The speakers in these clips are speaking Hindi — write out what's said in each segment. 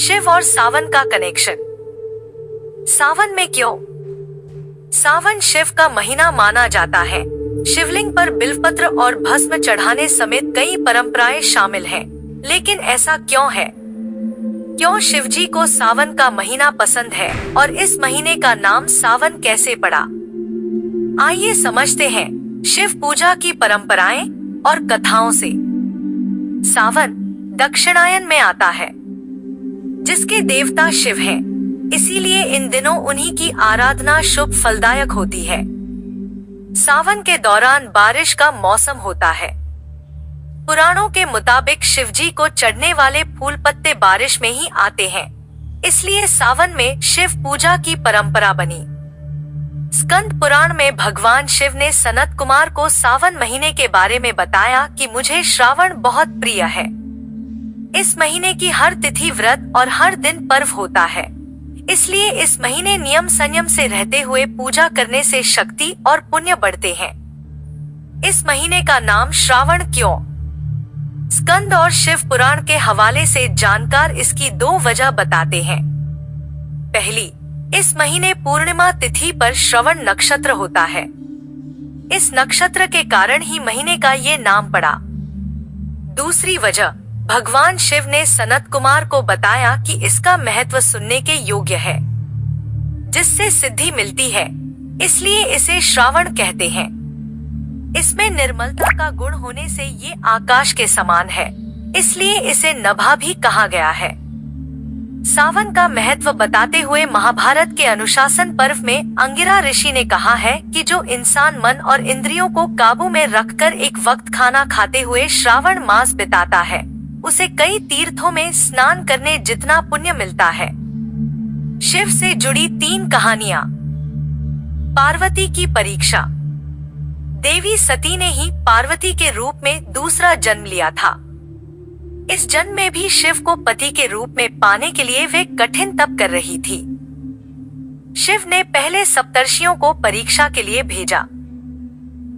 शिव और सावन का कनेक्शन। सावन में क्यों? सावन शिव का महीना माना जाता है। शिवलिंग पर बिल्वपत्र और भस्म चढ़ाने समेत कई परंपराएं शामिल हैं। लेकिन ऐसा क्यों है? क्यों शिवजी को सावन का महीना पसंद है और इस महीने का नाम सावन कैसे पड़ा? आइए समझते हैं शिव पूजा की परंपराएं और कथाओं से। सावन दक्षिणायन में आता है, जिसके देवता शिव हैं, इसीलिए इन दिनों उन्हीं की आराधना शुभ फलदायक होती है। सावन के दौरान बारिश का मौसम होता है। पुराणों के मुताबिक शिवजी को चढ़ने वाले फूल पत्ते बारिश में ही आते हैं, इसलिए सावन में शिव पूजा की परंपरा बनी। स्कंद पुराण में भगवान शिव ने सनत कुमार को सावन महीने के बारे में बताया कि मुझे श्रावण बहुत प्रिय है। इस महीने की हर तिथि व्रत और हर दिन पर्व होता है, इसलिए इस महीने नियम संयम से रहते हुए पूजा करने से शक्ति और पुण्य बढ़ते हैं। इस महीने का नाम श्रावण क्यों? स्कंद और शिव पुराण के हवाले से जानकार इसकी दो वजह बताते हैं। पहली, इस महीने पूर्णिमा तिथि पर श्रवण नक्षत्र होता है। इस नक्षत्र के कारण ही महीने का ये नाम पड़ा। दूसरी वजह, भगवान शिव ने सनत कुमार को बताया कि इसका महत्व सुनने के योग्य है, जिससे सिद्धि मिलती है, इसलिए इसे श्रावण कहते हैं। इसमें निर्मलता का गुण होने से ये आकाश के समान है, इसलिए इसे नभा भी कहा गया है। सावन का महत्व बताते हुए महाभारत के अनुशासन पर्व में अंगिरा ऋषि ने कहा है कि जो इंसान मन और इंद्रियों को काबू में रखकर एक वक्त खाना खाते हुए श्रावण मास बिताता है, उसे कई तीर्थों में स्नान करने जितना पुण्य मिलता है। शिव से जुड़ी 3 कहानियां। पार्वती की परीक्षा। देवी सती ने ही पार्वती के रूप में दूसरा जन्म लिया था। इस जन्म में भी शिव को पति के रूप में पाने के लिए वे कठिन तप कर रही थी। शिव ने पहले सप्तर्षियों को परीक्षा के लिए भेजा।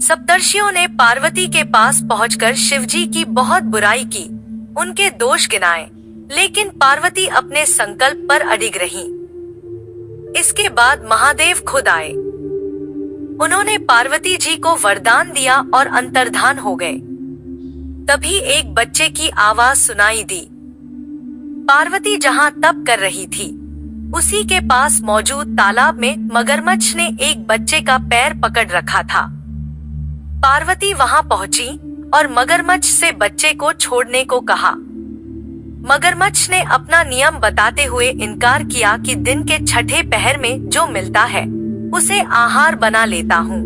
सप्तर्षियों ने पार्वती के पास पहुंचकर शिवजी की बहुत बुराई की, उनके दोष गिनाए, लेकिन पार्वती अपने संकल्प पर अडिग रही। इसके बाद महादेव खुद आए। उन्होंने पार्वती जी को वरदान दिया और अंतर्धान हो गए। तभी एक बच्चे की आवाज सुनाई दी। पार्वती जहां तप कर रही थी, उसी के पास मौजूद तालाब में मगरमच्छ ने एक बच्चे का पैर पकड़ रखा था। पार्वती वहां पहुंची और मगरमच्छ से बच्चे को छोड़ने को कहा। मगरमच्छ ने अपना नियम बताते हुए इनकार किया कि दिन के छठे पहर में जो मिलता है उसे आहार बना लेता हूँ।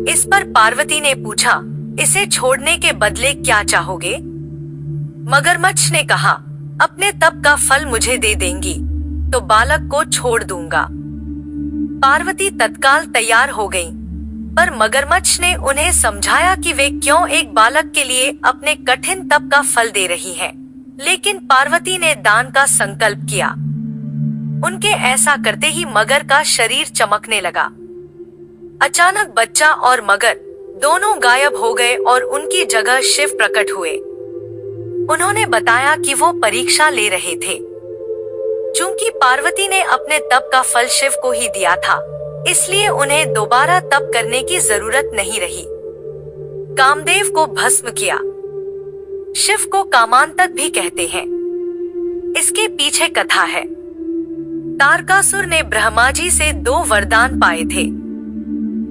इस पर पार्वती ने पूछा, इसे छोड़ने के बदले क्या चाहोगे? मगरमच्छ ने कहा, अपने तप का फल मुझे दे देंगी तो बालक को छोड़ दूंगा। पार्वती तत्काल तैयार हो गईं, पर मगरमच्छ ने उन्हें समझाया कि वे क्यों एक बालक के लिए अपने कठिन तप का फल दे रही हैं। लेकिन पार्वती ने दान का संकल्प किया। उनके ऐसा करते ही मगर का शरीर चमकने लगा। अचानक बच्चा और मगर दोनों गायब हो गए और उनकी जगह शिव प्रकट हुए। उन्होंने बताया कि वो परीक्षा ले रहे थे। चूंकि पार्वती ने अपने तप का फल शिव को ही दिया था, इसलिए उन्हें दोबारा तप करने की जरूरत नहीं रही। कामदेव को भस्म किया। शिव को कामांतक भी कहते हैं। इसके पीछे कथा है। तारकासुर ने ब्रह्मा जी से 2 वरदान पाए थे।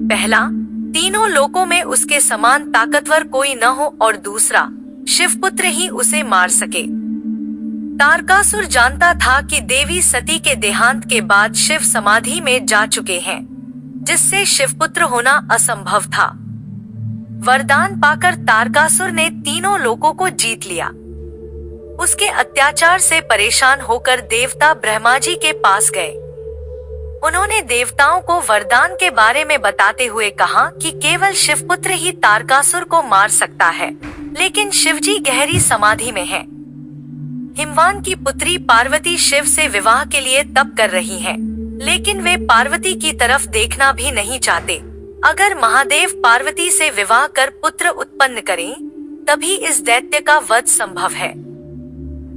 पहला, तीनों लोकों में उसके समान ताकतवर कोई न हो, और दूसरा, शिवपुत्र ही उसे मार सके। तारकासुर जानता था कि देवी सती के देहांत के बाद शिव समाधि में जा चुके हैं, जिससे शिवपुत्र होना असंभव था। वरदान पाकर तारकासुर ने तीनों लोकों को जीत लिया। उसके अत्याचार से परेशान होकर देवता ब्रह्मा जी के पास गए। उन्होंने देवताओं को वरदान के बारे में बताते हुए कहा कि केवल शिवपुत्र ही तारकासुर को मार सकता है, लेकिन शिवजी गहरी समाधि में हैं। हिमवान की पुत्री पार्वती शिव से विवाह के लिए तप कर रही हैं, लेकिन वे पार्वती की तरफ देखना भी नहीं चाहते। अगर महादेव पार्वती से विवाह कर पुत्र उत्पन्न करें, तभी इस दैत्य का वध संभव है।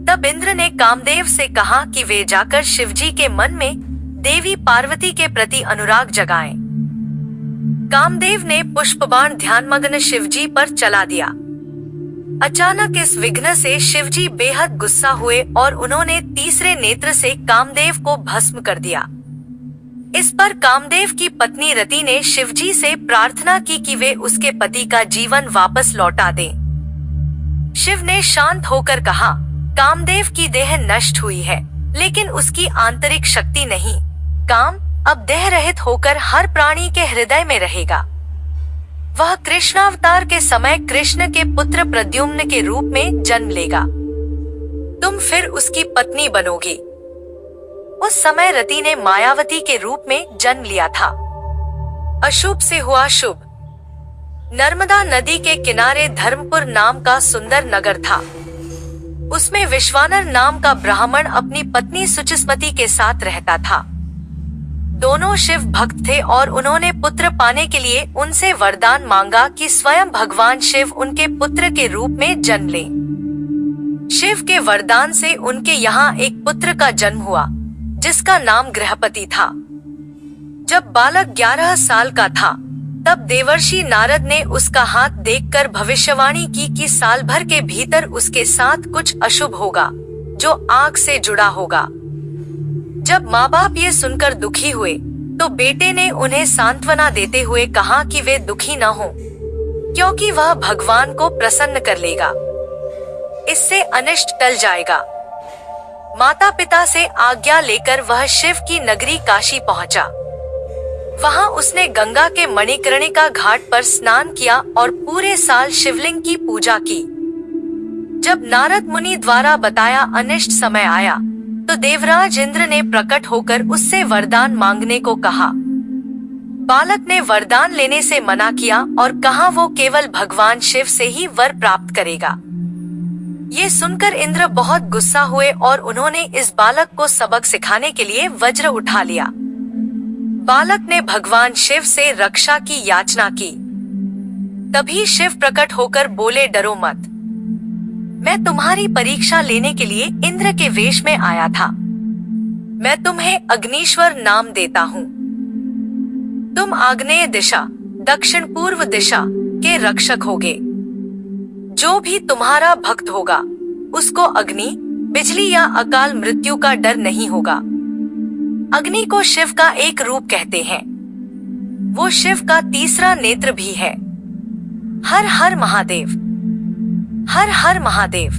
तब इंद्र ने कामदेव से कहा कि वे जाकर शिवजी के मन में देवी पार्वती के प्रति अनुराग जगाएं। कामदेव ने पुष्पबाण ध्यानमग्न शिवजी पर चला दिया। अचानक इस विघ्न से शिवजी बेहद गुस्सा हुए और उन्होंने तीसरे नेत्र से कामदेव को भस्म कर दिया। इस पर कामदेव की पत्नी रति ने शिवजी से प्रार्थना की कि वे उसके पति का जीवन वापस लौटा दें। शिव ने शांत होकर कहा, कामदेव की देह नष्ट हुई है, लेकिन उसकी आंतरिक शक्ति नहीं। काम अब देह रहित होकर हर प्राणी के हृदय में रहेगा। वह कृष्णावतार के समय कृष्ण के पुत्र प्रद्युम्न के रूप में जन्म लेगा। तुम फिर उसकी पत्नी बनोगी। उस समय रति ने मायावती के रूप में जन्म लिया था। अशुभ से हुआ शुभ। नर्मदा नदी के किनारे धर्मपुर नाम का सुंदर नगर था। उसमें विश्वानर नाम का ब्राह्मण अपनी पत्नी सुचिस्मति के साथ रहता था। दोनों शिव भक्त थे और उन्होंने पुत्र पाने के लिए उनसे वरदान मांगा कि स्वयं भगवान शिव उनके पुत्र के रूप में जन्म लें। शिव के वरदान से उनके यहाँ एक पुत्र का जन्म हुआ, जिसका नाम गृहपति था। जब बालक 11 साल का था, तब देवर्षि नारद ने उसका हाथ देखकर भविष्यवाणी की कि साल भर के भीतर उसके साथ कुछ अशुभ होगा, जो आग से जुड़ा होगा। जब माँ बाप ये सुनकर दुखी हुए, तो बेटे ने उन्हें सांत्वना देते हुए कहा कि वे दुखी न हो, क्योंकि वह भगवान को प्रसन्न कर लेगा। इससे अनिष्ट टल जाएगा। माता पिता से आज्ञा लेकर वह शिव की नगरी काशी पहुंचा। वहां उसने गंगा के मणिकर्णिका घाट पर स्नान किया और पूरे साल शिवलिंग की पूजा की। जब नारद मुनि द्वारा बताया अनिष्ट समय आया, तो देवराज इंद्र ने प्रकट होकर उससे वरदान मांगने को कहा। बालक ने वरदान लेने से मना किया और कहा वो केवल भगवान शिव से ही वर प्राप्त करेगा। ये सुनकर इंद्र बहुत गुस्सा हुए और उन्होंने इस बालक को सबक सिखाने के लिए वज्र उठा लिया। बालक ने भगवान शिव से रक्षा की याचना की। तभी शिव प्रकट होकर बोले, डरो मत, मैं तुम्हारी परीक्षा लेने के लिए इंद्र के वेश में आया था। मैं तुम्हें अग्नीश्वर नाम देता हूँ। तुम आग्नेय दिशा, दक्षिण पूर्व दिशा के रक्षक होगे। जो भी तुम्हारा भक्त होगा, उसको अग्नि, बिजली या अकाल मृत्यु का डर नहीं होगा। अग्नि को शिव का एक रूप कहते हैं। वो शिव का तीसरा नेत्र भी है। हर हर महादेव, हर हर महादेव।